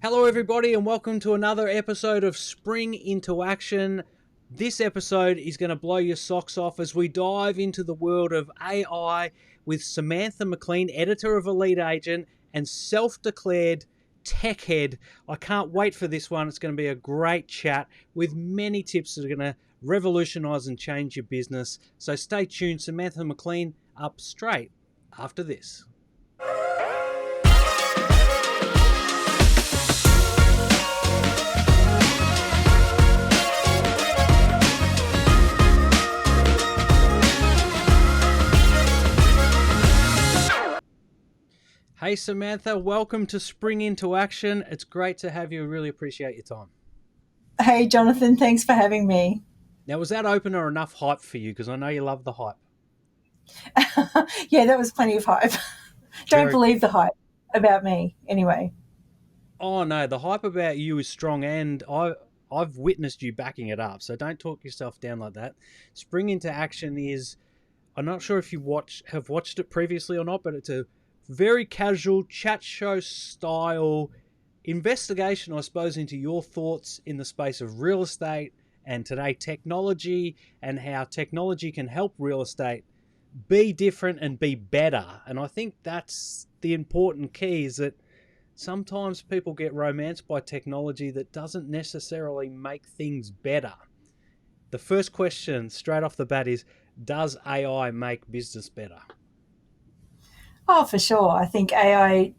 Hello, everybody, and welcome to another episode of Spring Into Action. This episode is going to blow your socks off as we dive into the world of AI with Samantha McLean, editor of Elite Agent and self-declared tech head. I can't wait for this one. It's going to be a great chat with many tips that are going to revolutionize and change your business. So stay tuned. Samantha McLean up straight after this. Hey Samantha, welcome to Spring Into Action. It's great to have you. I really appreciate your time. Hey Jonathan, thanks for having me. Now, was that opener enough hype for you? Because I know you love the hype. Yeah, that was plenty of hype. Don't believe the hype about me anyway. Oh no, the hype about you is strong, and I've witnessed you backing it up. So don't talk yourself down like that. Spring Into Action is, I'm not sure if you have watched it previously or not, but it's a very casual chat show style investigation, I suppose, into your thoughts in the space of real estate and today technology and how technology can help real estate be different and be better. And I think that's the important key, is that sometimes people get romanced by technology that doesn't necessarily make things better. The first question straight off the bat is, does AI make business better? Oh, for sure. I think AI,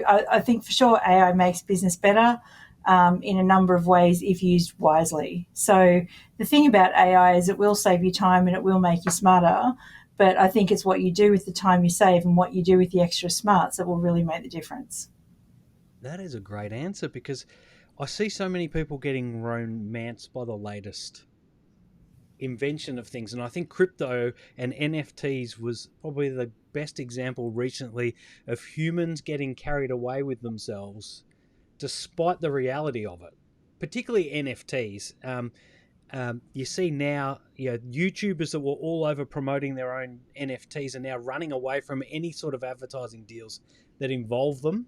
I think for sure AI makes business better in a number of ways if used wisely. So the thing about AI is it will save you time and it will make you smarter. But I think it's what you do with the time you save and what you do with the extra smarts that will really make the difference. That is a great answer, because I see so many people getting romanced by the latest invention of things. And I think crypto and NFTs was probably the best example recently of humans getting carried away with themselves despite the reality of it, particularly NFTs. You see now, YouTubers that were all over promoting their own NFTs are now running away from any sort of advertising deals that involve them.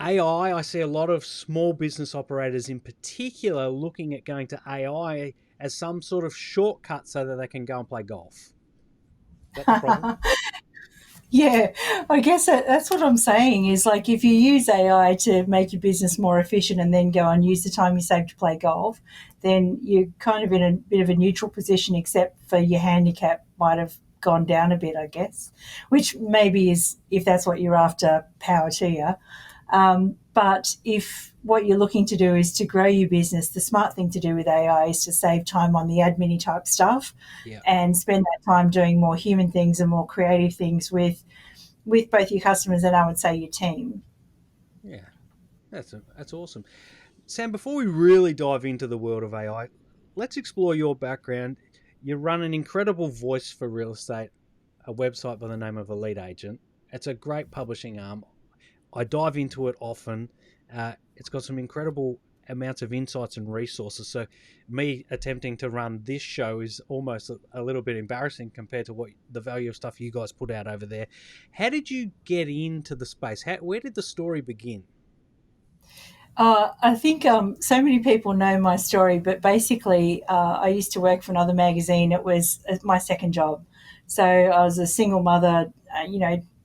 AI, I see a lot of small business operators in particular looking at going to AI as some sort of shortcut so that they can go and play golf. Is that the problem? Yeah, I guess that's what I'm saying is, like, if you use AI to make your business more efficient and then go and use the time you save to play golf, then you're kind of in a bit of a neutral position, except for your handicap might have gone down a bit, I guess, which maybe is, if that's what you're after, power to you. But if what you're looking to do is to grow your business, the smart thing to do with AI is to save time on the admin type stuff, and spend that time doing more human things and more creative things with both your customers and, I would say, your team. Yeah, that's awesome. Sam, before we really dive into the world of AI, let's explore your background. You run an incredible voice for real estate, a website by the name of Elite Agent. It's a great publishing arm. I dive into it often. It's got some incredible amounts of insights and resources. So me attempting to run this show is almost a little bit embarrassing compared to what the value of stuff you guys put out over there. How did you get into the space? Where did the story begin? I think so many people know my story, but basically I used to work for another magazine. It was my second job. So I was a single mother,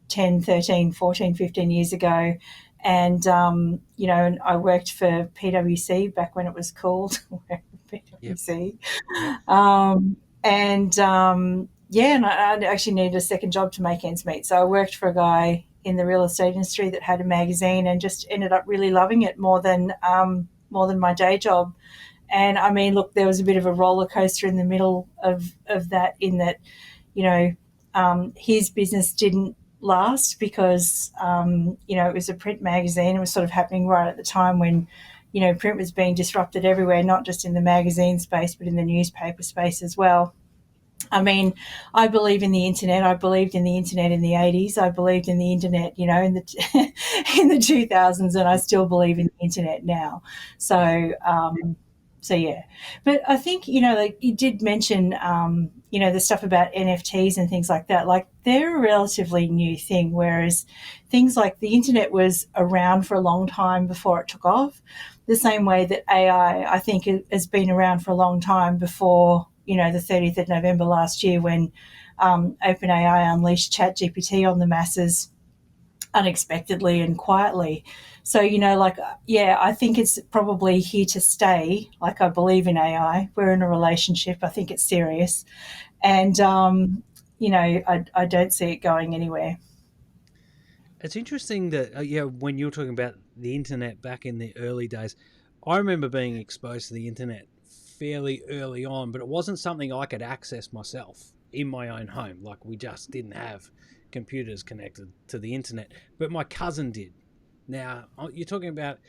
10, 13, 14, 15 years ago. And, and I worked for PwC back when it was called PwC. Yep. And I actually needed a second job to make ends meet. So I worked for a guy in the real estate industry that had a magazine and just ended up really loving it more than my day job. And I mean, look, there was a bit of a roller coaster in the middle of that, in that, his business didn't last because, it was a print magazine. It was sort of happening right at the time when, print was being disrupted everywhere, not just in the magazine space, but in the newspaper space as well. I mean, I believe in the internet. I believed in the internet in the 80s. I believed in the internet, in the in the 2000s, and I still believe in the internet now. So, So yeah, but I think like you did mention, the stuff about NFTs and things like that. Like they're a relatively new thing, whereas things like the internet was around for a long time before it took off. The same way that AI, I think, has been around for a long time before the 30th of November last year when OpenAI unleashed ChatGPT on the masses unexpectedly and quietly. So, yeah, I think it's probably here to stay. Like, I believe in AI. We're in a relationship. I think it's serious. And, I don't see it going anywhere. It's interesting that when you're talking about the internet back in the early days, I remember being exposed to the internet fairly early on, but it wasn't something I could access myself in my own home. Like we just didn't have computers connected to the internet, but my cousin did. Now you're talking about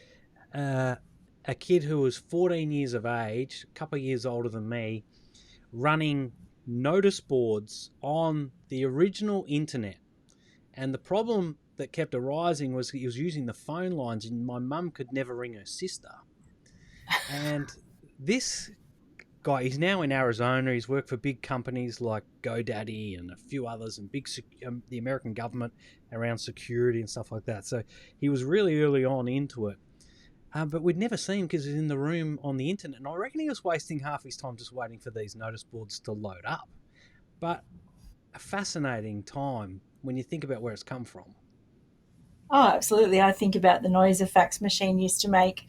uh, a kid who was 14 years of age, a couple of years older than me, running notice boards on the original internet. And the problem that kept arising was he was using the phone lines, and my mum could never ring her sister. And this guy, he's now in Arizona. He's worked for big companies like GoDaddy and a few others, and the American government around security and stuff like that. So he was really early on into it. But we'd never seen him because he was in the room on the internet. And I reckon he was wasting half his time just waiting for these notice boards to load up. But a fascinating time when you think about where it's come from. Oh, absolutely. I think about the noise a fax machine used to make.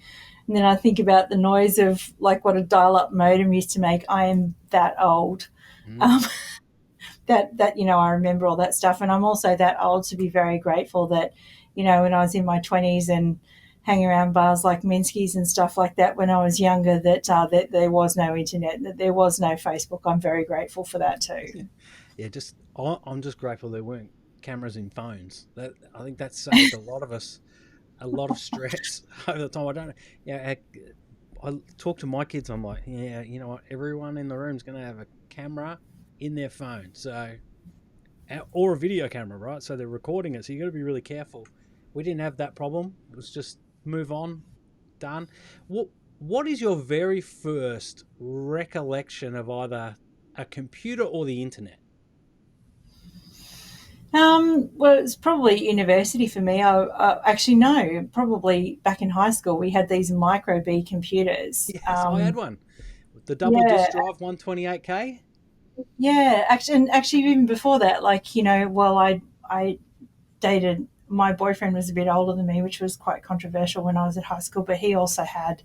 And then I think about the noise of like what a dial up modem used to make. I am that old. Mm. Um, that I remember all that stuff, and I'm also that old to be very grateful that when I was in my 20s and hanging around bars like Minsky's and stuff like that when I was younger, that there was no internet, that there was no Facebook. I'm very grateful for that too. Yeah, I'm just grateful there weren't cameras in phones. That I think that saved a lot of us a lot of stress over the time. I don't know. Yeah, I talk to my kids. I'm like, yeah, you know what? Everyone in the room's going to have a camera in their phone, so or a video camera, right? So they're recording it. So you got to be really careful. We didn't have that problem. It was just move on, done. What is your very first recollection of either a computer or the internet? Well, it's probably university for me. Actually, no, probably back in high school, we had these micro B computers. Yes, I had one. The double disk Yeah, drive 128K. yeah. Actually, even before that, like well, I dated my boyfriend was a bit older than me, which was quite controversial when I was at high school. But he also had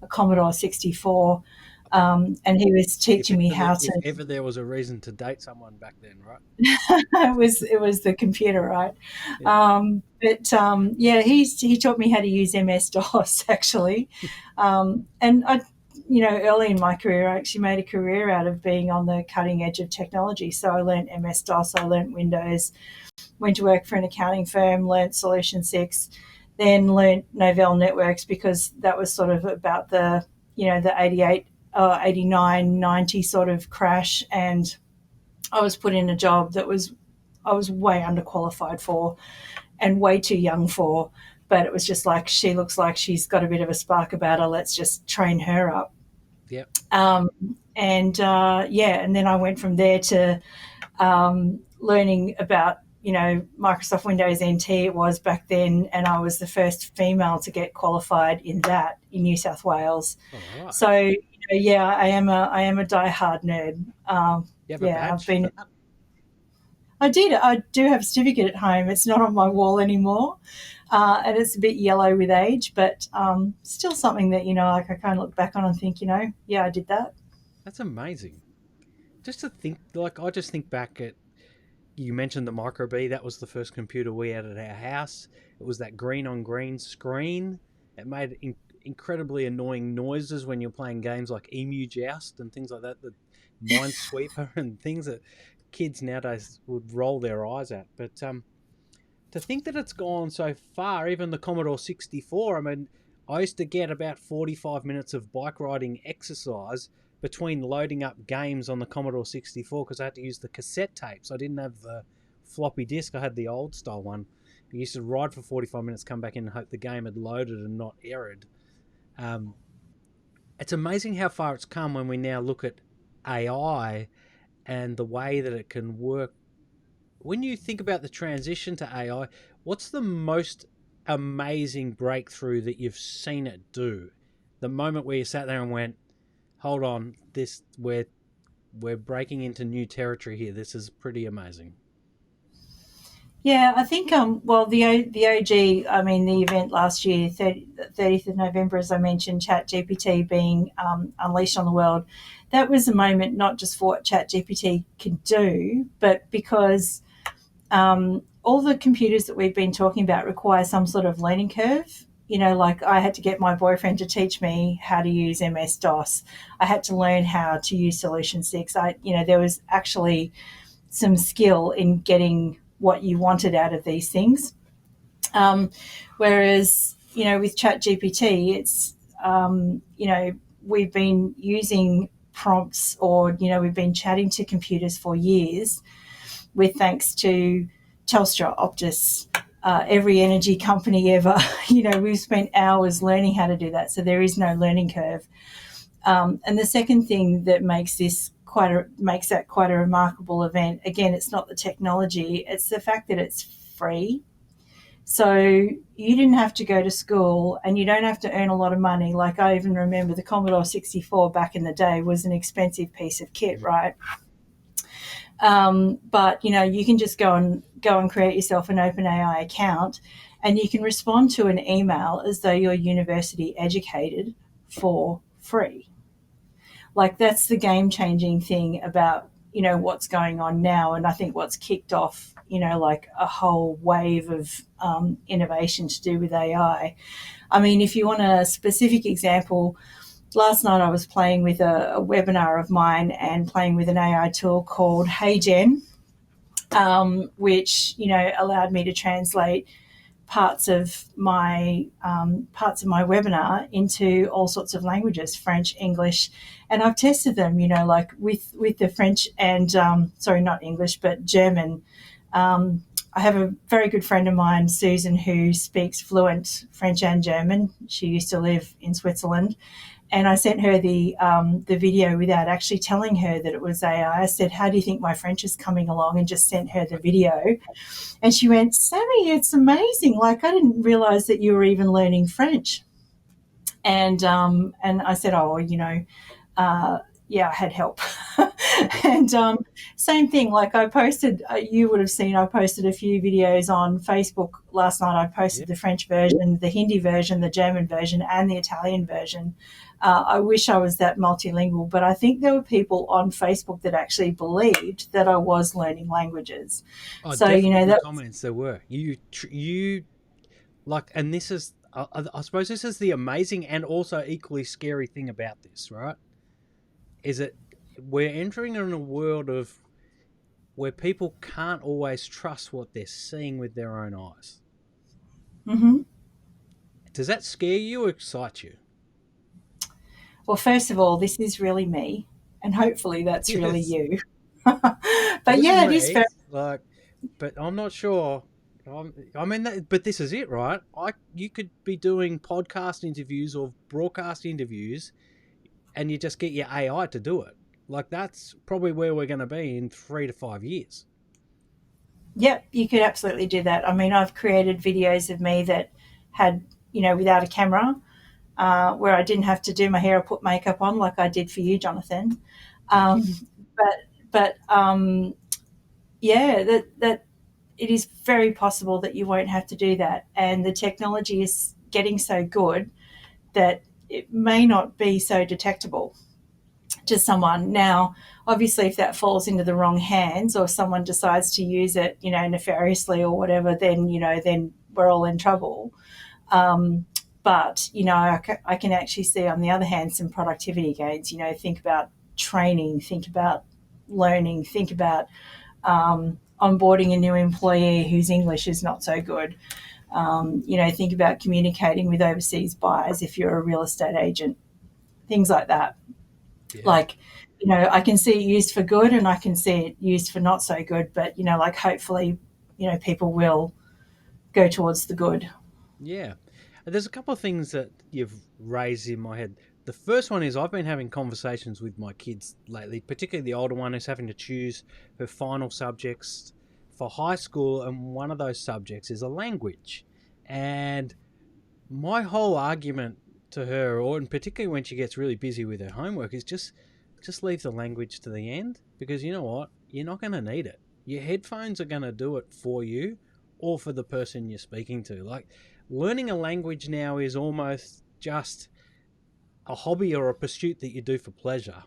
a Commodore 64, and he was teaching me how If to. ever there was a reason to date someone back then, right? It was the computer, right? Yeah. But yeah, he taught me how to use MS DOS actually, and I. Early in my career, I actually made a career out of being on the cutting edge of technology. So I learned MS DOS, I learned Windows, went to work for an accounting firm, learnt Solution 6, then learnt Novell Networks because that was sort of about the 88, 89, 90 sort of crash. And I was put in a job that I was way underqualified for and way too young for. But it was just like, she looks like she's got a bit of a spark about her. Let's just train her up. Yep. Um, and then I went from there to learning about Microsoft Windows NT it was back then, and I was the first female to get qualified in that in New South Wales. All right. So yeah, I am a diehard nerd. You have a Yeah, I've badge for been. that? I do have a certificate at home. It's not on my wall anymore, and it's a bit yellow with age, but still something that like I kind of look back on and think, yeah, I did that. That's amazing. Just to think, like I just think back at you mentioned the Micro B. That was the first computer we had at our house. It was that green on green screen. It made incredibly annoying noises when you're playing games like Emu Joust and things like that. The Minesweeper and things that kids nowadays would roll their eyes at. But to think that it's gone so far, even the Commodore 64, I mean, I used to get about 45 minutes of bike riding exercise between loading up games on the Commodore 64 because I had to use the cassette tapes. I didn't have the floppy disk, I had the old style one. I used to ride for 45 minutes, come back in and hope the game had loaded and not errored. Um, it's amazing how far it's come when we now look at AI and the way that it can work. When you think about the transition to AI, what's the most amazing breakthrough that you've seen it do? The moment where you sat there and went, "Hold on, this we're breaking into new territory here. This is pretty amazing." Yeah, I think well the OG, I mean the event last year, 30th of November, as I mentioned, ChatGPT being unleashed on the world, that was a moment not just for what ChatGPT can do, but because all the computers that we've been talking about require some sort of learning curve. You know, like I had to get my boyfriend to teach me how to use MS DOS. I had to learn how to use Solution 6. There was actually some skill in getting what you wanted out of these things. Um, Whereas, with ChatGPT, it's, we've been using prompts or, we've been chatting to computers for years with thanks to Telstra, Optus, every energy company ever. We've spent hours learning how to do that. So there is no learning curve. And the second thing that makes that quite a remarkable event, again, it's not the technology, it's the fact that it's free. So you didn't have to go to school and you don't have to earn a lot of money. Like I even remember the Commodore 64 back in the day was an expensive piece of kit, right? But you can just go and create yourself an OpenAI account, and you can respond to an email as though you're university educated for free. Like that's the game changing thing about what's going on now, and I think what's kicked off like a whole wave of innovation to do with AI. I mean, if you want a specific example, last night I was playing with a webinar of mine and playing with an AI tool called HeyGen, which allowed me to translate parts of my webinar into all sorts of languages, French, English, and I've tested them. Like with the French and sorry, not English, but German. I have a very good friend of mine, Susan, who speaks fluent French and German. She used to live in Switzerland. And I sent her the video without actually telling her that it was AI. I said, "How do you think my French is coming along?" and just sent her the video. And she went, "Sammy, it's amazing. Like, I didn't realize that you were even learning French." And I said, "Oh, yeah, I had help." And same thing, like I posted, you would have seen, I posted a few videos on Facebook last night. I posted the French version, the Hindi version, the German version, and the Italian version. I wish I was that multilingual, but I think there were people on Facebook that actually believed that I was learning languages. Oh, So, definitely in the that comments there were. You like, and this is, I suppose this is the amazing and also equally scary thing about this, right? Is that we're entering in a world of where people can't always trust what they're seeing with their own eyes. mm-hmm. Does that scare you or excite you? Well, first of all, this is really me, and hopefully that's really Yes. you. Well, But this is yeah, it is me. very. Like, but I'm not sure. I mean, but this is it, right? You could be doing podcast interviews or broadcast interviews, and you just get your AI to do it. Like that's probably where we're going to be in 3 to 5 years. Yep, you could absolutely do that. I mean, I've created videos of me that had, without a camera, where I didn't have to do my hair or put makeup on like I did for you, Jonathan. Thank you. Um, but yeah, that it is very possible that you won't have to do that, and the technology is getting so good that it may not be so detectable to someone. Now, obviously, if that falls into the wrong hands or someone decides to use it, nefariously or whatever, then we're all in trouble. But I can actually see on the other hand some productivity gains. Think about training, think about learning, think about onboarding a new employee whose English is not so good. Think about communicating with overseas buyers if you're a real estate agent, things like that. Yeah. Like, I can see it used for good and I can see it used for not so good, but, like hopefully, people will go towards the good. Yeah. And there's a couple of things that you've raised in my head. The first one is I've been having conversations with my kids lately, particularly the older one who's having to choose her final subjects for high school, and one of those subjects is a language. And my whole argument to her, or and particularly when she gets really busy with her homework, is just leave the language to the end, because you know what? You're not going to need it. Your headphones are going to do it for you or for the person you're speaking to. Like, learning a language now is almost just a hobby or a pursuit that you do for pleasure,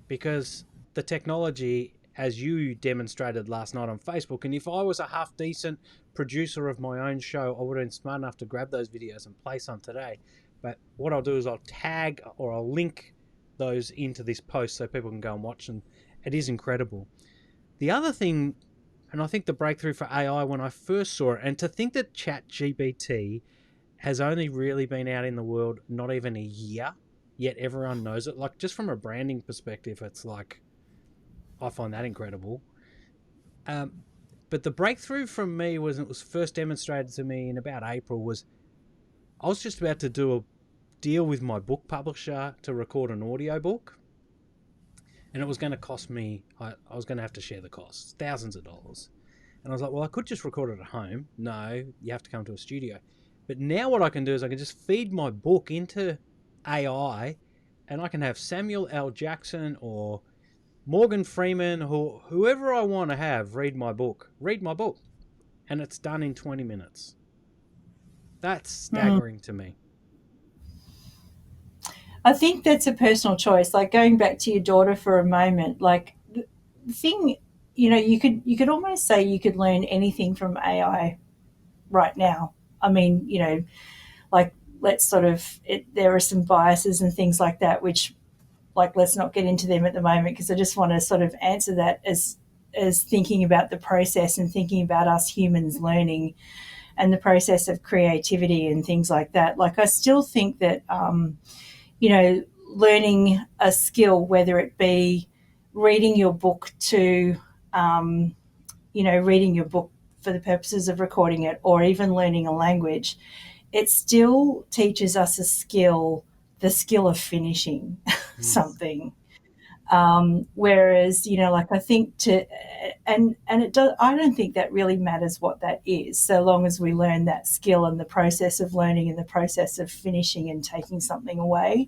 because the technology, as you demonstrated last night on Facebook, and if I was a half decent producer of my own show, I would have been smart enough to grab those videos and play some today. But what I'll do is I'll tag or I'll link those into this post so people can go and watch them. It is incredible. The other thing, and I think the breakthrough for AI when I first saw it, and to think that ChatGPT has only really been out in the world not even a year, yet everyone knows it. Like, just from a branding perspective, it's like, I find that incredible. But the breakthrough from me was, it was first demonstrated to me in about April, was I was just about to do a deal with my book publisher to record an audiobook. And it was going to cost me, I was going to have to share the costs, thousands of dollars. And I was like, well, I could just record it at home. No, you have to come to a studio. But now what I can do is I can just feed my book into AI, and I can have Samuel L. Jackson or Morgan Freeman or whoever I want to have read my book. And it's done in 20 minutes. That's staggering to me. I think that's a personal choice. Like, going back to your daughter for a moment, like, the thing, you could almost say you could learn anything from AI right now. I mean, like, let's sort of, there are some biases and things like that, which, like, let's not get into them at the moment, because I just want to sort of answer that as thinking about the process and thinking about us humans learning and the process of creativity and things like that. Like, I still think that, learning a skill, whether it be reading your book to, reading your book for the purposes of recording it, or even learning a language, it still teaches us a skill, the skill of finishing something. Whereas, like, I think and it does, I don't think that really matters what that is, so long as we learn that skill and the process of learning and the process of finishing and taking something away.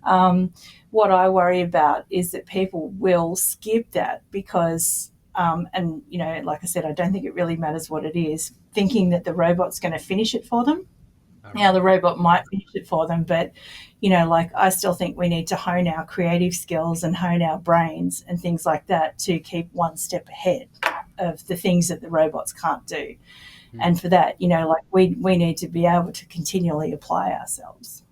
What I worry about is that people will skip that because, like I said, I don't think it really matters what it is, thinking that the robot's going to finish it for them. Now, the robot might finish it for them, but, like, I still think we need to hone our creative skills and hone our brains and things like that to keep one step ahead of the things that the robots can't do. And for that, like, we need to be able to continually apply ourselves.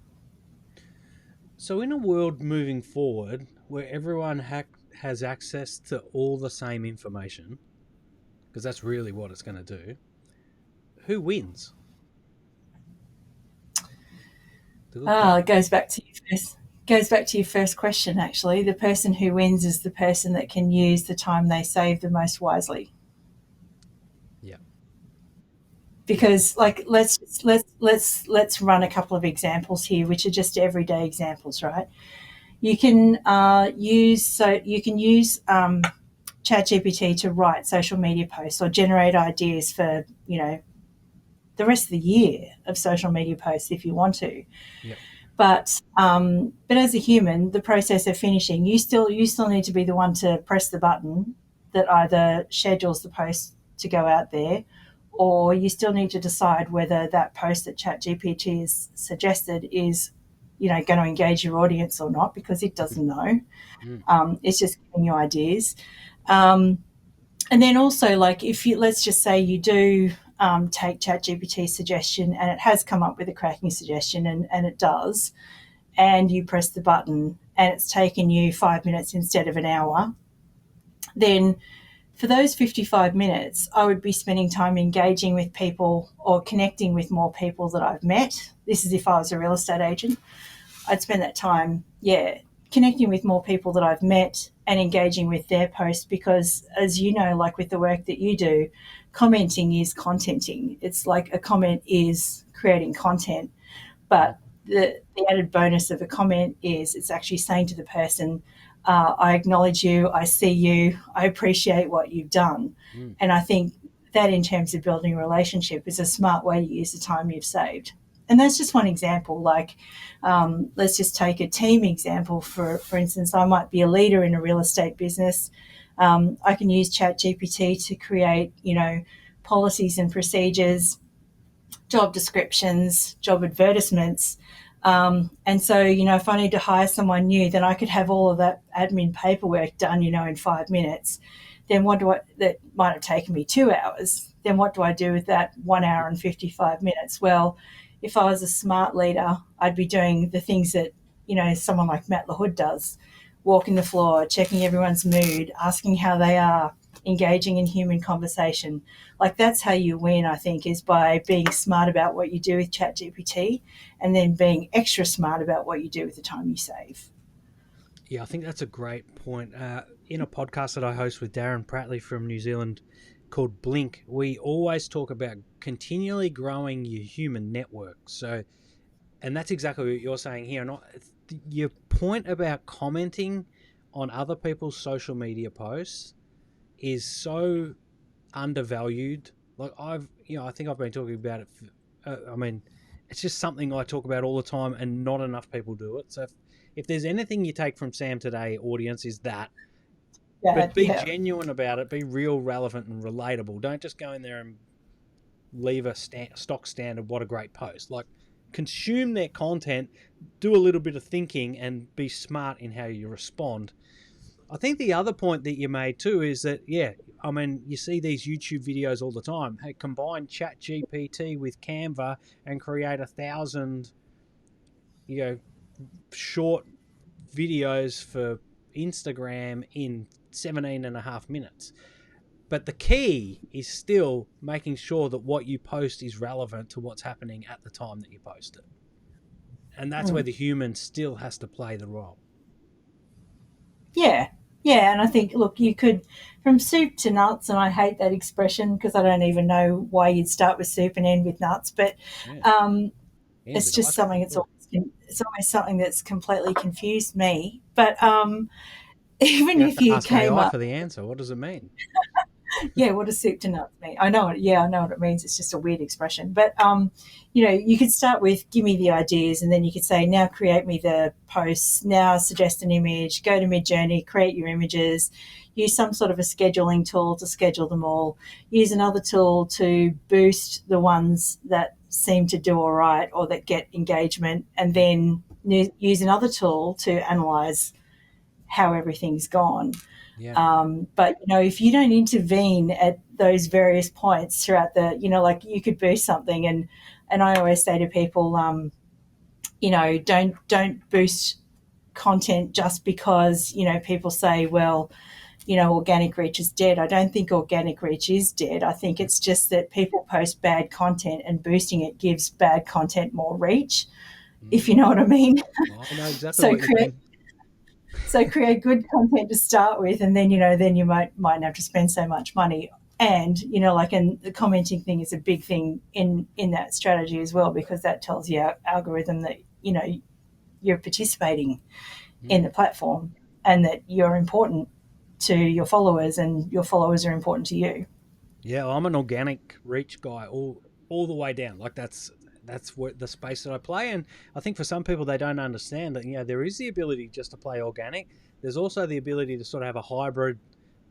So in a world moving forward where everyone has access to all the same information, because that's really what it's going to do, who wins? It goes back to your first question, actually. The person who wins is the person that can use the time they save the most wisely. Yeah. Because, like, let's run a couple of examples here, which are just everyday examples, right? You can use ChatGPT to write social media posts or generate ideas for, the rest of the year of social media posts if you want to. Yep. But as a human, the process of finishing, you still need to be the one to press the button that either schedules the post to go out there, or you still need to decide whether that post that ChatGPT has suggested is, going to engage your audience or not, because it doesn't know. It's just giving you ideas. And then also, like, let's just say you do take ChatGPT's suggestion and it has come up with a cracking suggestion, and it does, and you press the button and it's taken you 5 minutes instead of an hour, then for those 55 minutes, I would be spending time engaging with people or connecting with more people that I've met. This is if I was a real estate agent. I'd spend that time, connecting with more people that I've met and engaging with their posts, because, as you know, like with the work that you do, commenting is contenting. It's like a comment is creating content. But the added bonus of a comment is it's actually saying to the person, I acknowledge you, I see you, I appreciate what you've done. Mm. And I think that in terms of building a relationship is a smart way to use the time you've saved. And that's just one example. Like, let's just take a team example. For instance, I might be a leader in a real estate business. I can use ChatGPT to create, policies and procedures, job descriptions, job advertisements. And so, if I need to hire someone new, then I could have all of that admin paperwork done, in 5 minutes. Then that might have taken me 2 hours. Then what do I do with that 1 hour and 55 minutes? Well, if I was a smart leader, I'd be doing the things that, someone like Matt LaHood does, walking the floor, checking everyone's mood, asking how they are, engaging in human conversation. Like, that's how you win, I think, is by being smart about what you do with ChatGPT and then being extra smart about what you do with the time you save. Yeah, I think that's a great point. In a podcast that I host with Darren Pratley from New Zealand called Blink, we always talk about continually growing your human network. So, and that's exactly what you're saying here. And your point about commenting on other people's social media posts is so undervalued. Like, I think I've been talking about it. It's just something I talk about all the time, and not enough people do it. So, if there's anything you take from Sam today, audience, is that. But be genuine about it. Be real, relevant, and relatable. Don't just go in there and leave a stock standard. What a great post! Like, consume their content, do a little bit of thinking, and be smart in how you respond. I think the other point that you made too is that, you see these YouTube videos all the time. Hey, combine ChatGPT with Canva and create 1,000, short videos for Instagram in 17 and a half minutes. But the key is still making sure that what you post is relevant to what's happening at the time that you post it. And that's where the human still has to play the role. Yeah. Yeah, and I think, look, you could, from soup to nuts, and I hate that expression because I don't even know why you'd start with soup and end with nuts, but it's just something it's always something that's completely confused me. But even if you came AI up for the answer, what does it mean? yeah, what does soup to nuts mean? I know it. Yeah, I know what it means. It's just a weird expression. But, you could start with give me the ideas, and then you could say, now create me the posts, now suggest an image, go to Midjourney, create your images, use some sort of a scheduling tool to schedule them all, use another tool to boost the ones that seem to do all right or that get engagement, and then use another tool to analyze how everything's gone. Yeah. But if you don't intervene at those various points throughout like you could boost something, and I always say to people, don't boost content just because people say, well, organic reach is dead. I don't think organic reach is dead. I think it's just that people post bad content, and boosting it gives bad content more reach, if you know what I mean. Well, I know exactly So what you mean. So create good content to start with, and then then you might have to spend so much money. And and the commenting thing is a big thing in that strategy as well, because that tells your algorithm that you're participating in the platform and that you're important to your followers, and your followers are important to you. Yeah, I'm an organic reach guy all the way down. Like, that's what the space that I play. And I think for some people, they don't understand that there is the ability just to play organic. There's also the ability to sort of have a hybrid,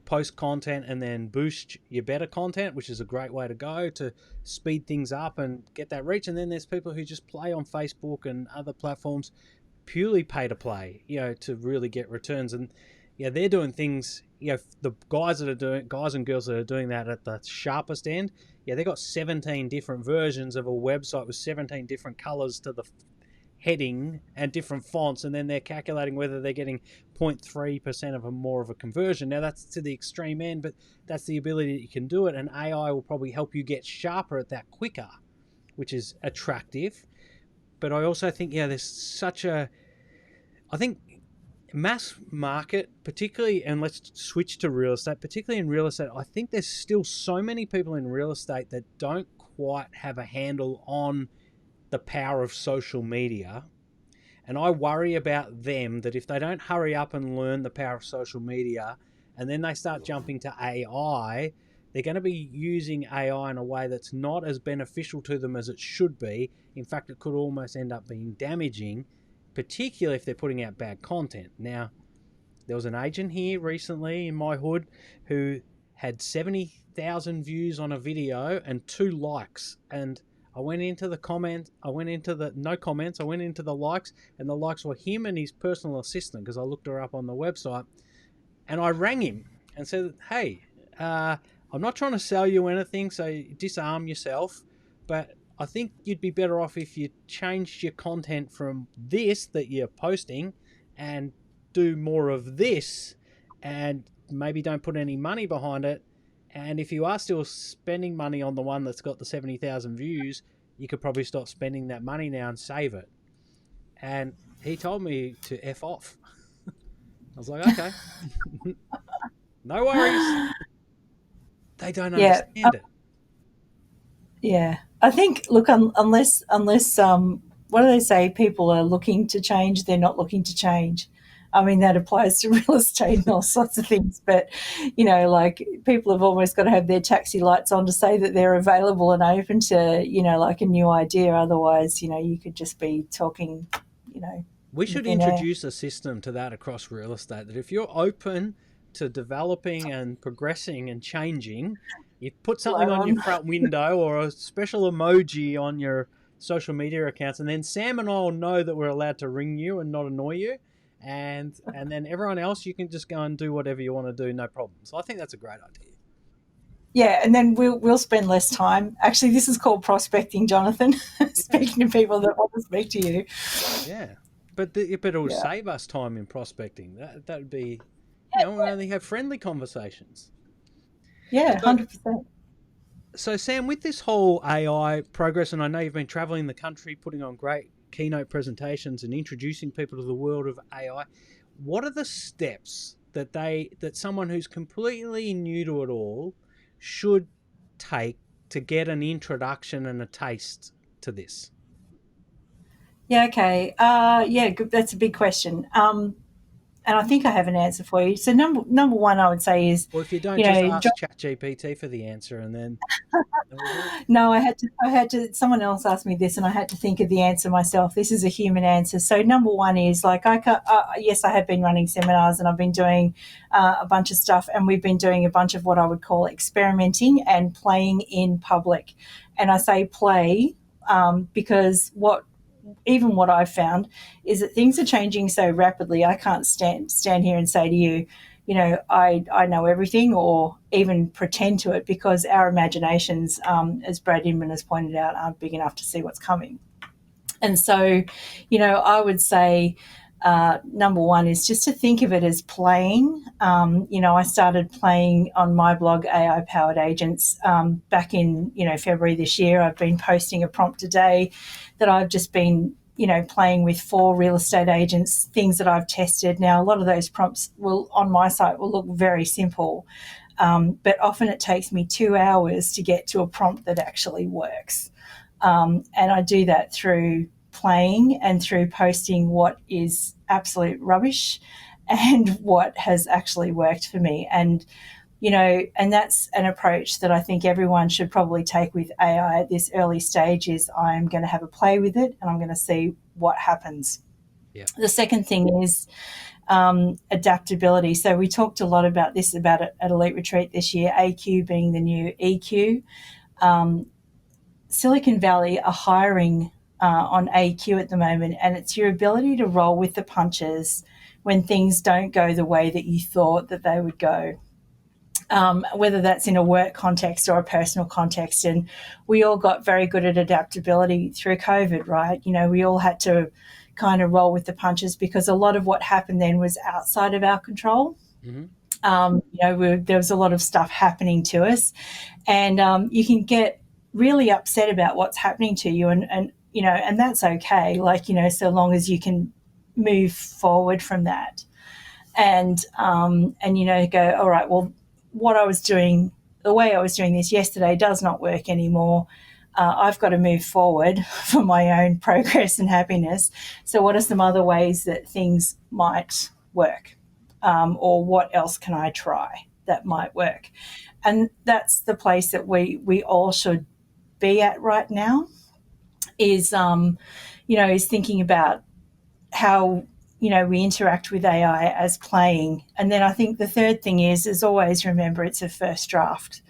post content and then boost your better content, which is a great way to go to speed things up and get that reach. And then there's people who just play on Facebook and other platforms, purely pay to play, to really get returns. And they're doing things, the guys and girls that are doing that at the sharpest end, they got 17 different versions of a website with 17 different colors to the heading and different fonts, and then they're calculating whether they're getting 0.3% of a more of a conversion. Now, that's to the extreme end, but that's the ability that you can do it, and AI will probably help you get sharper at that quicker, which is attractive. But I also think, there's such a... I think mass market, particularly, and let's switch to real estate, particularly in real estate, I think there's still so many people in real estate that don't quite have a handle on the power of social media. And I worry about them that if they don't hurry up and learn the power of social media and then they start jumping to AI, they're going to be using AI in a way that's not as beneficial to them as it should be. In fact, it could almost end up being damaging, particularly if they're putting out bad content. Now, there was an agent here recently in my hood who had 70,000 views on a video and 2 likes. And I went into the comment, I went into the no comments, I went into the likes, and the likes were him and his personal assistant because I looked her up on the website. And I rang him and said, hey, I'm not trying to sell you anything, so disarm yourself, but I think you'd be better off if you changed your content from this that you're posting and do more of this, and maybe don't put any money behind it. And if you are still spending money on the one that's got the 70,000 views, you could probably stop spending that money now and save it. And he told me to F off. I was like, okay, no worries. They don't Yeah. understand it. Yeah, I think, look, unless what do they say? People are looking to change; they're not looking to change. I mean, that applies to real estate and all sorts of things. But like, people have almost got to have their taxi lights on to say that they're available and open to like a new idea. Otherwise, you could just be talking, We should introduce a system to that across real estate, that if you're open to developing and progressing and changing, you put something on your front window or a special emoji on your social media accounts, and then Sam and I will know that we're allowed to ring you and not annoy you. And then everyone else, you can just go and do whatever you want to do, no problem. So I think that's a great idea. Yeah, and then we'll spend less time. Actually, this is called prospecting, Jonathan. Speaking to people that want to speak to you. Yeah. But it will save us time in prospecting. That would be, we only have friendly conversations. Yeah, So, 100%. so Sam, with this whole AI progress, and I know you've been traveling the country, putting on great keynote presentations and introducing people to the world of AI, what are the steps that someone who's completely new to it all should take to get an introduction and a taste to this? Yeah, okay. Yeah, good. That's a big question. And I think I have an answer for you. So number one, I would say is, Or if you don't, you just know, ask ChatGPT for the answer, and then no, I had to. Someone else asked me this, and I had to think of the answer myself. This is a human answer. So number one is like, yes, I have been running seminars, and I've been doing a bunch of stuff, and we've been doing a bunch of what I would call experimenting and playing in public. And I say play because what I've found is that things are changing so rapidly. I can't stand here and say to you, I know everything or even pretend to it, because our imaginations, as Brad Inman has pointed out, aren't big enough to see what's coming. And so, I would say number one is just to think of it as playing. I started playing on my blog, AI Powered Agents, back in, February this year. I've been posting a prompt a day that I've just been, playing with 4 real estate agents, things that I've tested. Now, a lot of those prompts on my site will look very simple, but often it takes me 2 hours to get to a prompt that actually works. And I do that through playing and through posting what is absolute rubbish and what has actually worked for me. And, and that's an approach that I think everyone should probably take with AI at this early stage. Is I'm going to have a play with it and I'm going to see what happens. yeah, The second thing is adaptability. So we talked a lot about this at Elite Retreat this year, AQ being the new EQ. Silicon Valley are hiring on AQ at the moment, and it's your ability to roll with the punches when things don't go the way that you thought that they would go. Whether that's in a work context or a personal context. And we all got very good at adaptability through COVID, right? We all had to kind of roll with the punches because a lot of what happened then was outside of our control. mm-hmm. There was a lot of stuff happening to us, and you can get really upset about what's happening to you, and that's okay. Like, so long as you can move forward from that, and go, all right, well, what I was doing, the way I was doing this yesterday does not work anymore. I've got to move forward for my own progress and happiness. So, what are some other ways that things might work? Or what else can I try that might work? And that's the place that we all should be at right now is, is thinking about how, we interact with AI as playing. And then I think the third thing is always remember it's a first draft.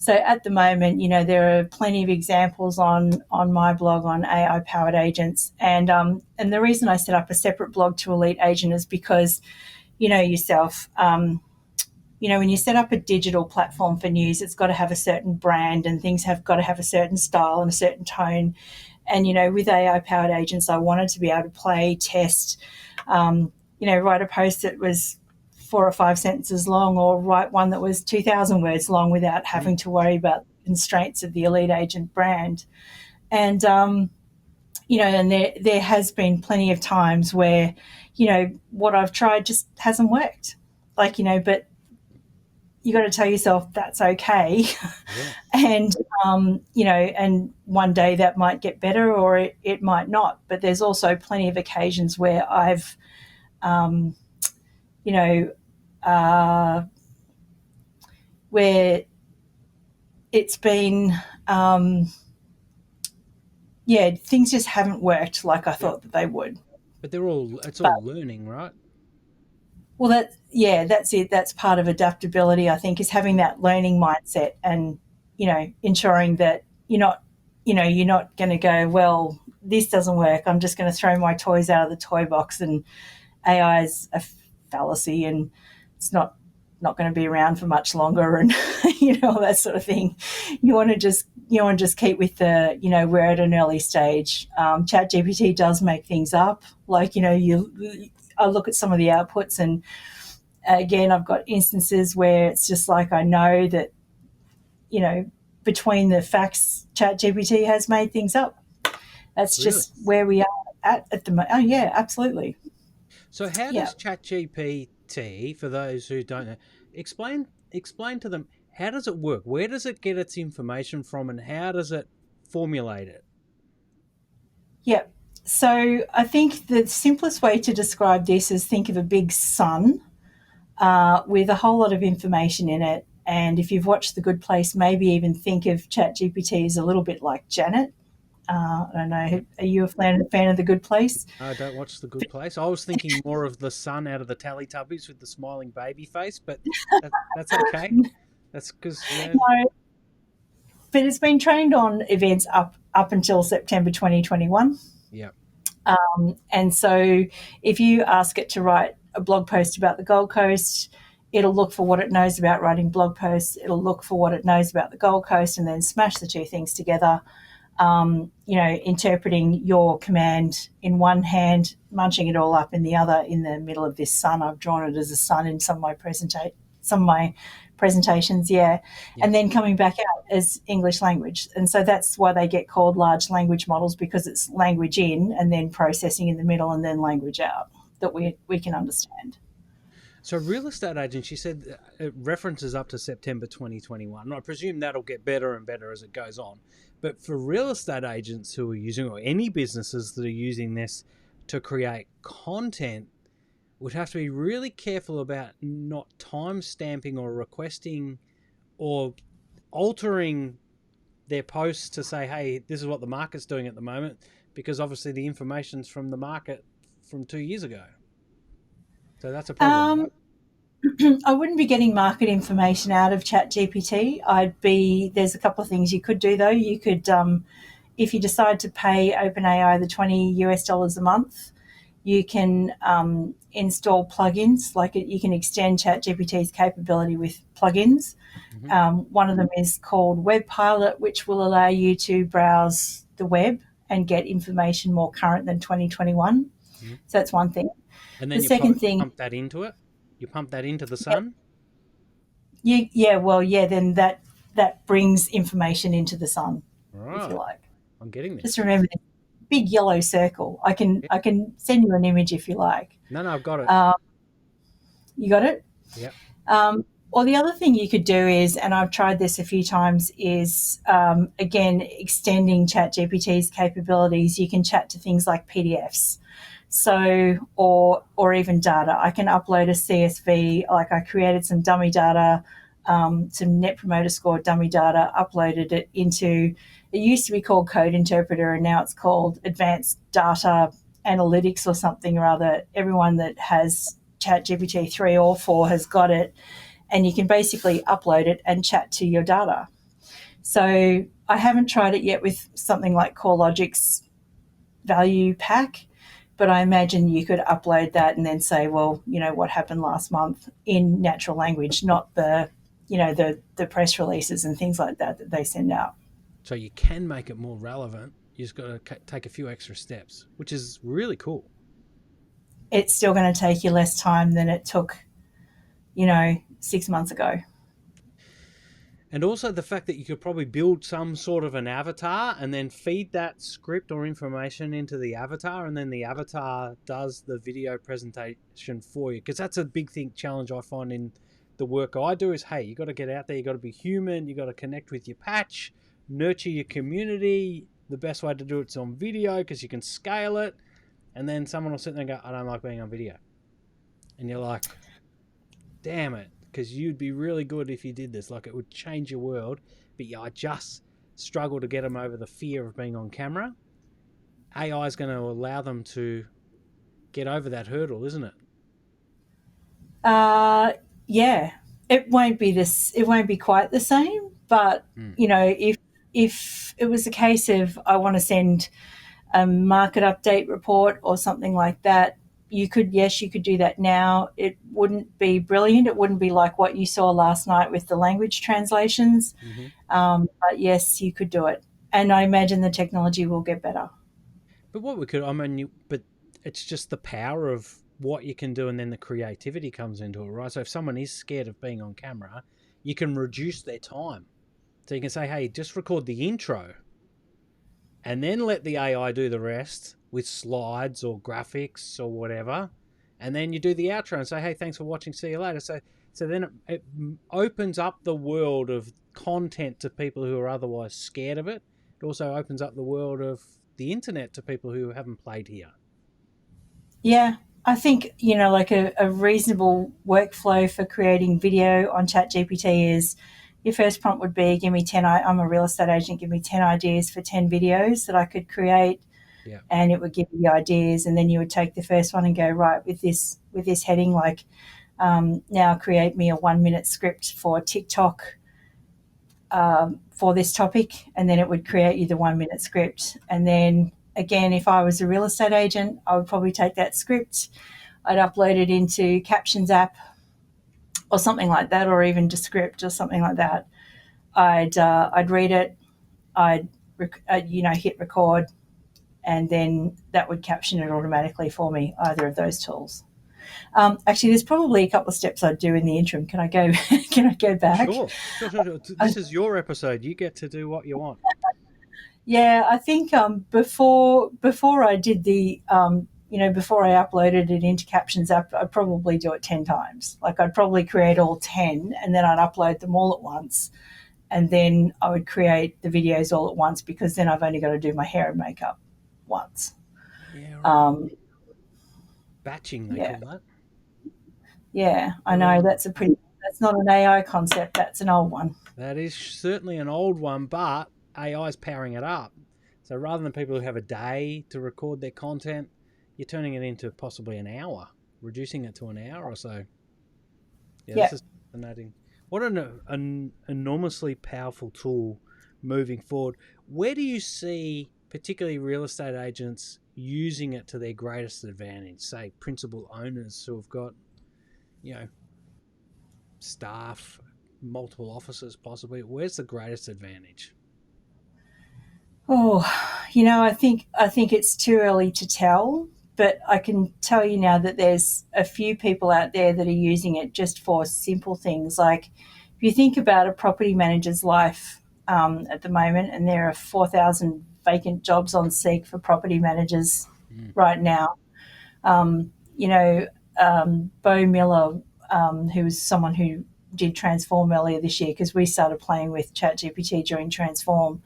So at the moment, there are plenty of examples on my blog on AI powered agents, and the reason I set up a separate blog to Elite Agent is because, yourself, when you set up a digital platform for news, it's got to have a certain brand, and things have got to have a certain style and a certain tone. And with AI powered agents, I wanted to be able to play, test, write a post that was 4 or 5 sentences long, or write one that was 2,000 words long without having to worry about the constraints of the Elite Agent brand. And, and there has been plenty of times where, what I've tried just hasn't worked. But you got to tell yourself that's okay. Yeah. And, and one day that might get better or it might not. But there's also plenty of occasions where I've, where it's been, things just haven't worked like I thought that they would. But it's all learning, right? Well, that's it. That's part of adaptability, I think, is having that learning mindset and, ensuring that you're not going to go, well, this doesn't work. I'm just going to throw my toys out of the toy box, and AI is a fallacy and it's not going to be around for much longer, and that sort of thing. You want to just keep with the, we're at an early stage. ChatGPT does make things up. I look at some of the outputs, and again, I've got instances where it's just like I know that, between the facts, ChatGPT has made things up. That's just where we are at the moment. Oh, yeah, absolutely. So how does ChatGPT, for those who don't know, explain to them, how does it work? Where does it get its information from, and how does it formulate it? Yeah. So I think the simplest way to describe this is think of a big sun with a whole lot of information in it. And if you've watched The Good Place, maybe even think of ChatGPT as a little bit like Janet. I don't know. Are you a fan of The Good Place? I don't watch The Good Place. I was thinking more of the son out of the Teletubbies with the smiling baby face, but that's okay. That's because No, but it's been trained on events up until September 2021. Yeah. And so if you ask it to write a blog post about the Gold Coast, it'll look for what it knows about writing blog posts. It'll look for what it knows about the Gold Coast and then smash the two things together. Interpreting your command in one hand, munching it all up in the other, in the middle of this sun. I've drawn it as a sun in some of my presentations, and then coming back out as English language. And so that's why they get called large language models, because it's language in and then processing in the middle and then language out that we can understand. So real estate agents, you said it references up to September 2021. I presume that'll get better and better as it goes on. But for real estate agents who are using, or any businesses that are using this to create content, would have to be really careful about not time stamping or requesting or altering their posts to say, hey, this is what the market's doing at the moment, because obviously the information's from the market from 2 years ago. So that's a problem. I wouldn't be getting market information out of ChatGPT. There's a couple of things you could do though. You could, if you decide to pay OpenAI the $20 a month, you can install plugins. You can extend ChatGPT's capability with plugins. Mm-hmm. One of them is called Web Pilot, which will allow you to browse the web and get information more current than 2021. Mm-hmm. So that's one thing. And then pump that into it? You pump that into the sun? Then that brings information into the sun, right. If you like. I'm getting this. Just remember this big yellow circle. I can send you an image if you like. No, I've got it. You got it? Yeah. Or the other thing you could do is, and I've tried this a few times, is again extending ChatGPT's capabilities. You can chat to things like PDFs, so or even data. I can upload a CSV. Like I created some dummy data, some Net Promoter Score dummy data, uploaded it into. It used to be called Code Interpreter, and now it's called Advanced Data Analytics or something or other. Everyone that has ChatGPT 3 or 4 has got it, and you can basically upload it and chat to your data. So I haven't tried it yet with something like CoreLogic's value pack, but I imagine you could upload that and then say, well, what happened last month in natural language, not the press releases and things like that they send out. So you can make it more relevant. You just got to take a few extra steps, which is really cool. It's still going to take you less time than it took, 6 months ago. And also the fact that you could probably build some sort of an avatar and then feed that script or information into the avatar, and then the avatar does the video presentation for you. Because that's a big challenge I find in the work I do is, hey, you got to get out there, you got to be human, you got to connect with your patch, nurture your community. The best way to do it's on video because you can scale it. And then someone will sit there and go, I don't like being on video. And you're like, damn it. Because you'd be really good if you did this. Like, it would change your world. But yeah, I just struggle to get them over the fear of being on camera. AI is going to allow them to get over that hurdle, isn't it? Yeah, it won't be this. It won't be quite the same. But if it was a case of I want to send a market update report or something like that, you could do that now. It wouldn't be brilliant. It wouldn't be like what you saw last night with the language translations. Mm-hmm. But yes, you could do it. And I imagine the technology will get better. But what we could, but it's just the power of what you can do, and then the creativity comes into it, right? So if someone is scared of being on camera, you can reduce their time. So you can say, hey, just record the intro and then let the AI do the rest with slides or graphics or whatever. And then you do the outro and say, hey, thanks for watching. See you later. So then it opens up the world of content to people who are otherwise scared of it. It also opens up the world of the internet to people who haven't played here. Yeah, I think, like a reasonable workflow for creating video on ChatGPT is your first prompt would be, give me 10, I'm a real estate agent, give me 10 ideas for 10 videos that I could create. Yeah. And it would give you ideas. And then you would take the first one and go, right, with this heading, like now create me a 1-minute script for TikTok for this topic. And then it would create you the 1-minute script. And then again, if I was a real estate agent, I would probably take that script, I'd upload it into Captions app or something like that, or even Descript or something like that. I'd read it, I'd hit record, and then that would caption it automatically for me, either of those tools. Actually, there's probably a couple of steps I'd do in the interim. Can I go? Can I go back? Sure. This is your episode. You get to do what you want. Yeah, I think before I did the before I uploaded it into Captions app, I'd probably do it 10 times. Like I'd probably create all 10 and then I'd upload them all at once. And then I would create the videos all at once, because then I've only got to do my hair and makeup once. Yeah, right. Batching, they call that. Yeah, I know. That's not an AI concept. That's an old one. That is certainly an old one, but AI is powering it up. So rather than people who have a day to record their content, you're turning it into possibly an hour, reducing it to an hour or so. Yeah, This is fascinating. What an enormously powerful tool moving forward. Where do you see particularly real estate agents using it to their greatest advantage? Say principal owners who have got, staff, multiple offices possibly. Where's the greatest advantage? Oh, I think it's too early to tell, but I can tell you now that there's a few people out there that are using it just for simple things. Like if you think about a property manager's life at the moment, and there are 4,000 vacant jobs on Seek for property managers right now. Bo Miller, who was someone who did Transform earlier this year because we started playing with ChatGPT during Transform.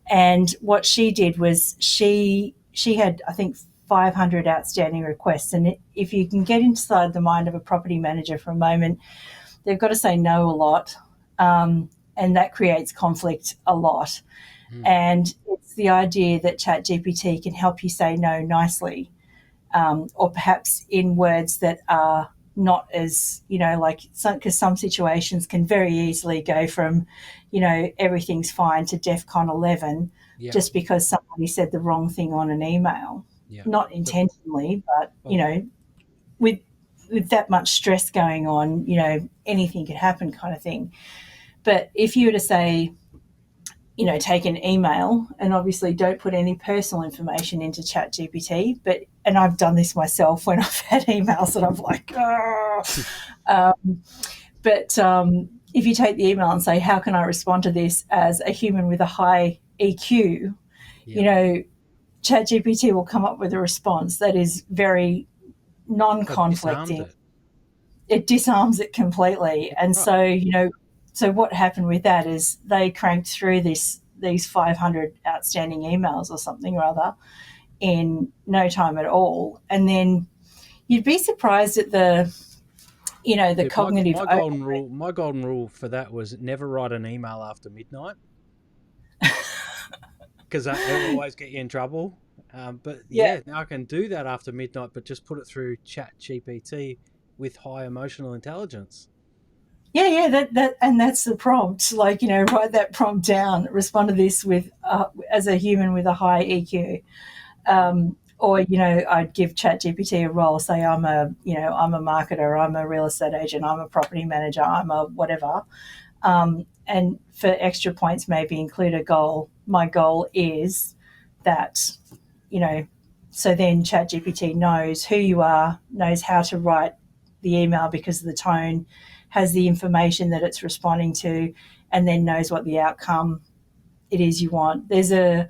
And what she did was she had, I think, 500 outstanding requests. And if you can get inside the mind of a property manager for a moment, they've got to say no a lot. And that creates conflict a lot. And it's the idea that ChatGPT can help you say no nicely, or perhaps in words that are not as, like, because some situations can very easily go from, everything's fine to DEFCON 11 just because somebody said the wrong thing on an email. Not intentionally, but, with that much stress going on, anything could happen kind of thing. But if you were to say, take an email and obviously don't put any personal information into ChatGPT, and I've done this myself when I've had emails that I'm like, if you take the email and say, how can I respond to this as a human with a high EQ, ChatGPT will come up with a response that is very non-conflicting. It disarms it completely. And so what happened with that is they cranked through these 500 outstanding emails or something or other in no time at all. And then you'd be surprised at the cognitive. My golden rule for that was never write an email after midnight, because that will always get you in trouble. But now I can do that after midnight, but just put it through ChatGPT with high emotional intelligence. That and that's the prompt. Like, write that prompt down. Respond to this with as a human with a high EQ. Or I'd give ChatGPT a role. Say I'm a marketer. I'm a real estate agent. I'm a property manager. I'm a whatever. And for extra points, maybe include a goal. My goal is that, so then ChatGPT knows who you are, knows how to write the email because of the tone, has the information that it's responding to, and then knows what the outcome it is you want. There's an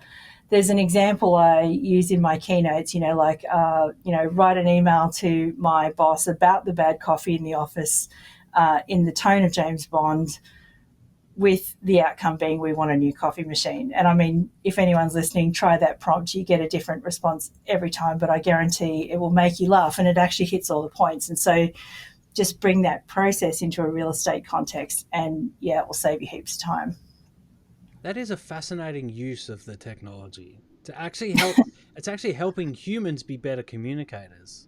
example I use in my keynotes, write an email to my boss about the bad coffee in the office in the tone of James Bond, with the outcome being we want a new coffee machine. And I mean, if anyone's listening, try that prompt. You get a different response every time, but I guarantee it will make you laugh, and it actually hits all the points. And so just bring that process into a real estate context, and it will save you heaps of time. That is a fascinating use of the technology to actually help. It's actually helping humans be better communicators.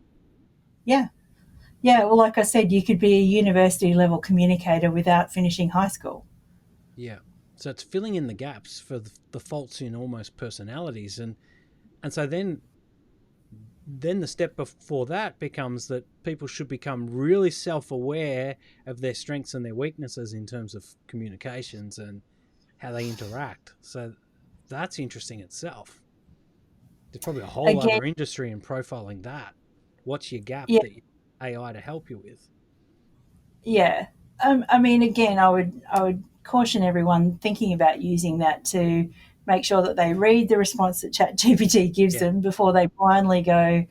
Yeah. Well, like I said, you could be a university level communicator without finishing high school. Yeah. So it's filling in the gaps for the faults in almost personalities. And so then the step before that becomes that people should become really self-aware of their strengths and their weaknesses in terms of communications and how they interact. So that's interesting itself. There's probably a whole other industry in profiling that. What's your gap that you AI to help you with? Yeah. I mean, again, I would caution everyone thinking about using that to make sure that they read the response that ChatGPT gives them before they blindly go,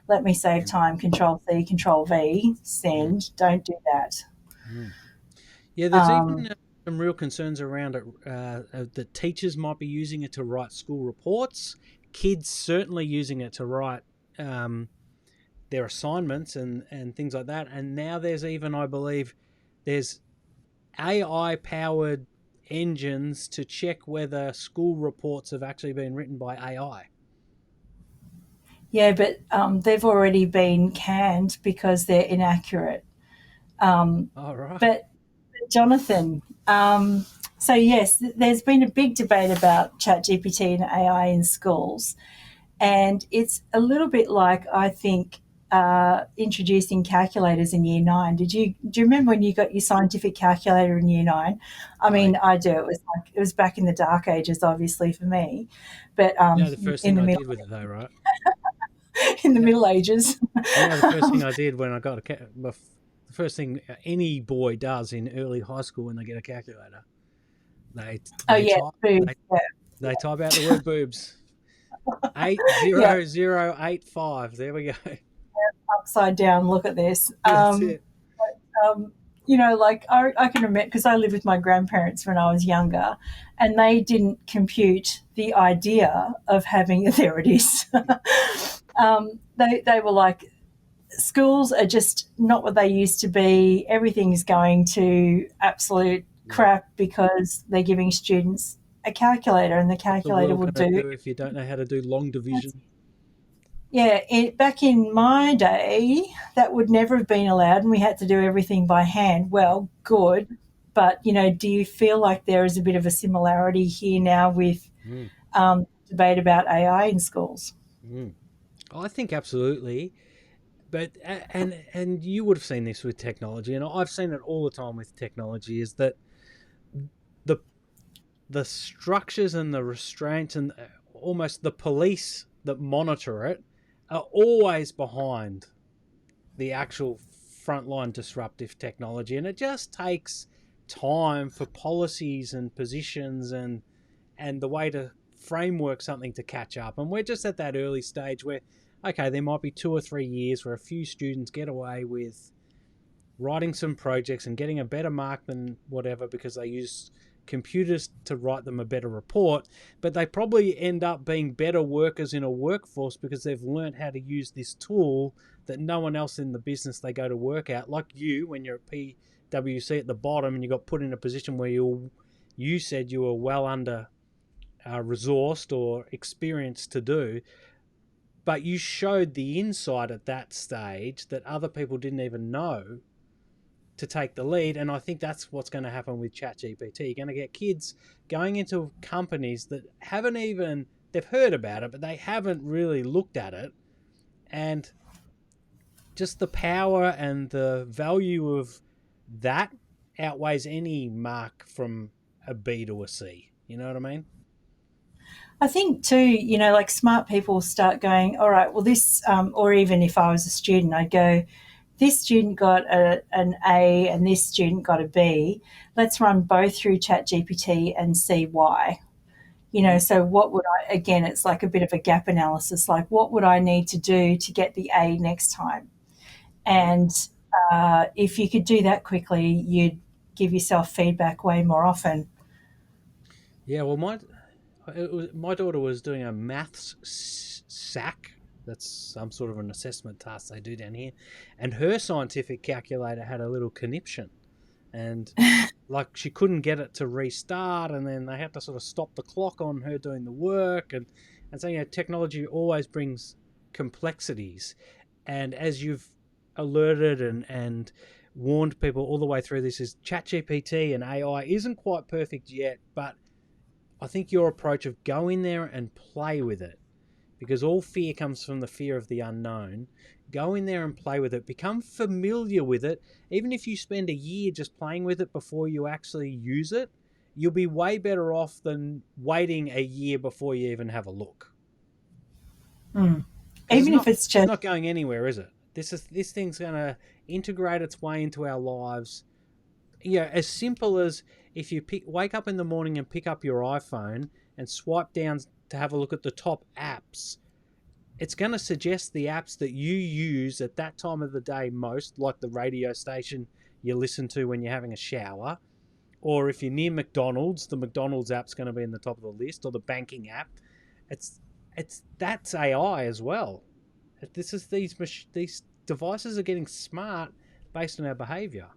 let me save time, Control-C, Control-V, send. Don't do that. Yeah, there's even some real concerns around it that teachers might be using it to write school reports, kids certainly using it to write their assignments and things like that. And now there's even, I believe, there's AI-powered engines to check whether school reports have actually been written by AI. Yeah, but they've already been canned because they're inaccurate. Right. But Jonathan, so yes, there's been a big debate about ChatGPT and AI in schools, and it's a little bit like, I think, introducing calculators in Year 9. Do you remember when you got your scientific calculator in Year 9? I mean, I do. It was back in the dark ages, obviously for me, but the first thing I did with it, though, right? In the Middle Ages. The first thing I did when I got the first thing any boy does in early high school when they get a calculator, they type out the word boobs. 80085. There we go. Upside down. Look at this. That's it. like I can remember because I lived with my grandparents when I was younger, and they didn't compute the idea of having, there it is. They were like, schools are just not what they used to be. Everything's going to absolute Yeah. crap because they're giving students a calculator, and the What's the calculator world will going to do. do if you don't know how to do long division? Yeah, back in my day, that would never have been allowed, and we had to do everything by hand. Well, good, but do you feel like there is a bit of a similarity here now with Mm, debate about AI in schools? mm. I think absolutely. But and you would have seen this with technology, and I've seen it all the time with technology. Is that the the structures and the restraints and almost the police that monitor it are always behind the actual frontline disruptive technology, and it just takes time for policies and positions and the way to framework something to catch up. And we're just at that early stage where, okay, there might be 2 or 3 years where a few students get away with writing some projects and getting a better mark than whatever because they use computers to write them a better report, but they probably end up being better workers in a workforce because they've learned how to use this tool that no one else in the business they go to work at, like you when you're at PwC at the bottom and you got put in a position where you said you were well under resourced or experienced to do, but you showed the insight at that stage that other people didn't even know to take the lead. And I think that's what's going to happen with ChatGPT. You're going to get kids going into companies that haven't even, they've heard about it, but they haven't really looked at it. And just the power and the value of that outweighs any mark from a B to a C. You know what I mean? I think too, like smart people start going, all right, well, this, or even if I was a student, I'd go, this student got an A and this student got a B. Let's run both through ChatGPT and see why. Mm. So what would I, again, it's like a bit of a gap analysis, like what would I need to do to get the A next time? Yeah. And if you could do that quickly, you'd give yourself feedback way more often. Yeah. Well, my daughter was doing a maths SAC. That's some sort of an assessment task they do down here, and her scientific calculator had a little conniption, and like she couldn't get it to restart, and then they had to sort of stop the clock on her doing the work, and so technology always brings complexities, and as you've alerted and warned people all the way through this is ChatGPT and AI isn't quite perfect yet, but I think your approach of go in there and play with it, because all fear comes from the fear of the unknown. Go in there and play with it. Become familiar with it. Even if you spend a year just playing with it before you actually use it, you'll be way better off than waiting a year before you even have a look. Mm. Because Even if it's it's just, not going anywhere, is it? This thing's going to integrate its way into our lives. Yeah, as simple as if you wake up in the morning and pick up your iPhone and swipe down to have a look at the top apps, it's going to suggest the apps that you use at that time of the day most, like the radio station you listen to when you're having a shower, or if you're near McDonald's, the McDonald's app's going to be in the top of the list, or the banking app. It's that's AI as well. This is these devices are getting smart based on our behavior.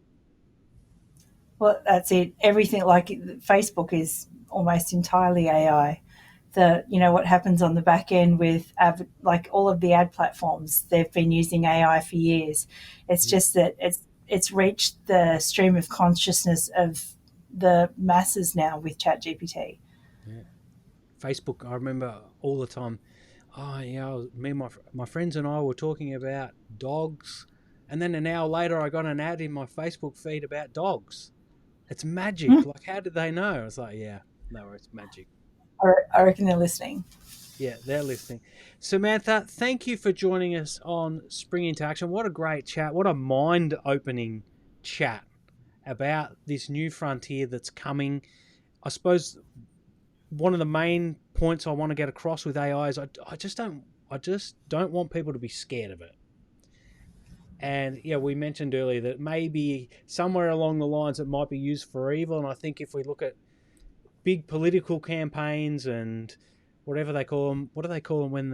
well, that's it. Everything like Facebook is almost entirely AI. What happens on the back end with like all of the ad platforms, they've been using AI for years. It's Mm, just that it's reached the stream of consciousness of the masses now with ChatGPT. yeah. Facebook, I remember all the time. Oh, yeah, me and my friends and I were talking about dogs, and then an hour later, I got an ad in my Facebook feed about dogs. It's magic. Hmm. Like, how did they know? I was like, yeah, no, it's magic. I reckon they're listening. Yeah, they're listening. Samantha, thank you for joining us on Spring Into Action. What a great chat. What a mind opening chat about this new frontier that's coming. I suppose one of the main points I want to get across with AI is I just don't want people to be scared of it. And yeah, we mentioned earlier that maybe somewhere along the lines it might be used for evil. And I think if we look at big political campaigns and whatever they call them, what do they call them when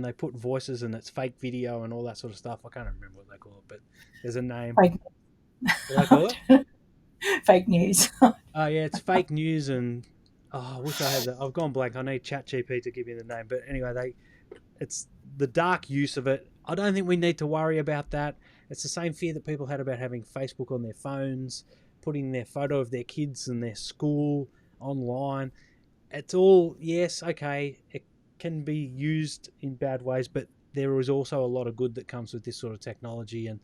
they put voices and it's fake video and all that sort of stuff? I can't remember what they call it, but there's a name. Fake, What do they call it? fake news. Oh yeah, it's fake news and I wish I had that. I've gone blank. I need ChatGPT to give me the name. But anyway, it's the dark use of it. I don't think we need to worry about that. It's the same fear that people had about having Facebook on their phones, putting their photo of their kids and their school online. It's all, yes, okay, it can be used in bad ways, but there is also a lot of good that comes with this sort of technology. And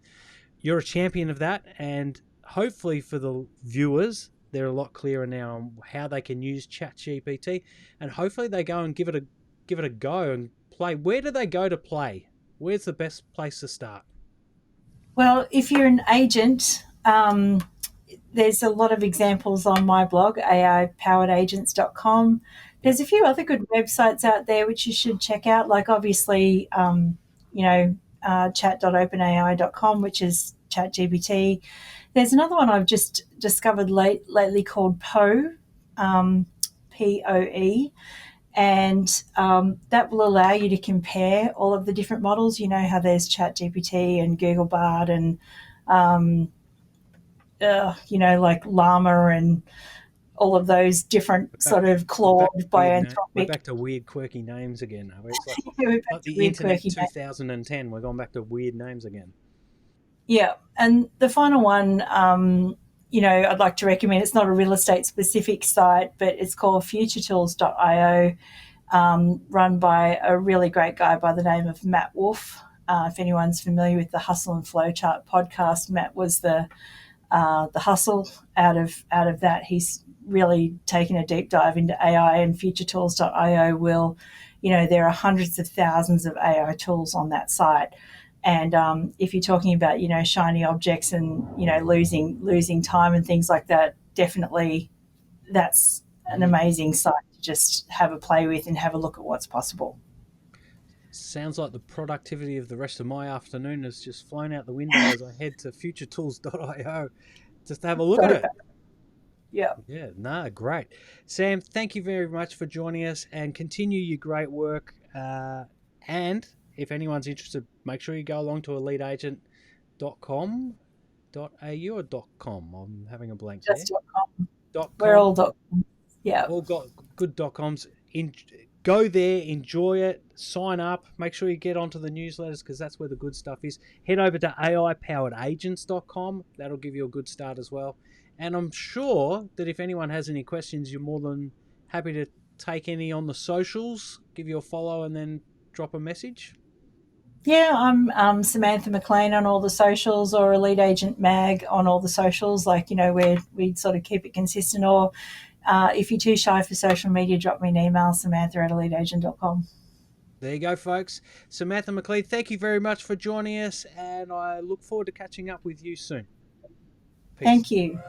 you're a champion of that. And hopefully for the viewers, they're a lot clearer now on how they can use ChatGPT. And hopefully they go and give it a go and play. Where do they go to play? Where's the best place to start? Well, if you're an agent, there's a lot of examples on my blog, aipoweredagents.com. There's a few other good websites out there which you should check out, like obviously, chat.openai.com, which is ChatGPT. There's another one I've just discovered lately called Poe, POE, and that will allow you to compare all of the different models. You know how there's ChatGPT and Google Bard and like Llama and all of those different sort of Claude by We're Anthropic. back to weird, quirky names again. It's We're back like to the weird, internet quirky names. 2010. We're going back to weird names again. Yeah, and the final one, I'd like to recommend. It's not a real estate specific site, but it's called futuretools.io, run by a really great guy by the name of Matt Wolf. If anyone's familiar with the Hustle and Flowchart podcast, Matt was the hustle out of that. He's really taken a deep dive into AI, and futuretools.io will, there are hundreds of thousands of AI tools on that site. And if you're talking about, shiny objects and, losing time and things like that, definitely that's an amazing site to just have a play with and have a look at what's possible. Sounds like the productivity of the rest of my afternoon has just flown out the window as I head to futuretools.io just to have a look at it. Yeah. Yeah, no, great. Sam, thank you very much for joining us and continue your great work. And if anyone's interested, make sure you go along to eliteagent.com.au or .com. I'm having a blank Just there. .com. We're all .com. Yeah. All got good .coms. Go there, enjoy it, sign up, make sure you get onto the newsletters because that's where the good stuff is. Head over to aipoweredagents.com. That'll give you a good start as well. And I'm sure that if anyone has any questions, you're more than happy to take any on the socials, give you a follow and then drop a message. Yeah, I'm Samantha McLean on all the socials, or Elite Agent Mag on all the socials, where we sort of keep it consistent. Or if you're too shy for social media, drop me an email, samantha@eliteagent.com. There you go, folks. Samantha McLean, thank you very much for joining us, and I look forward to catching up with you soon. Peace. Thank you.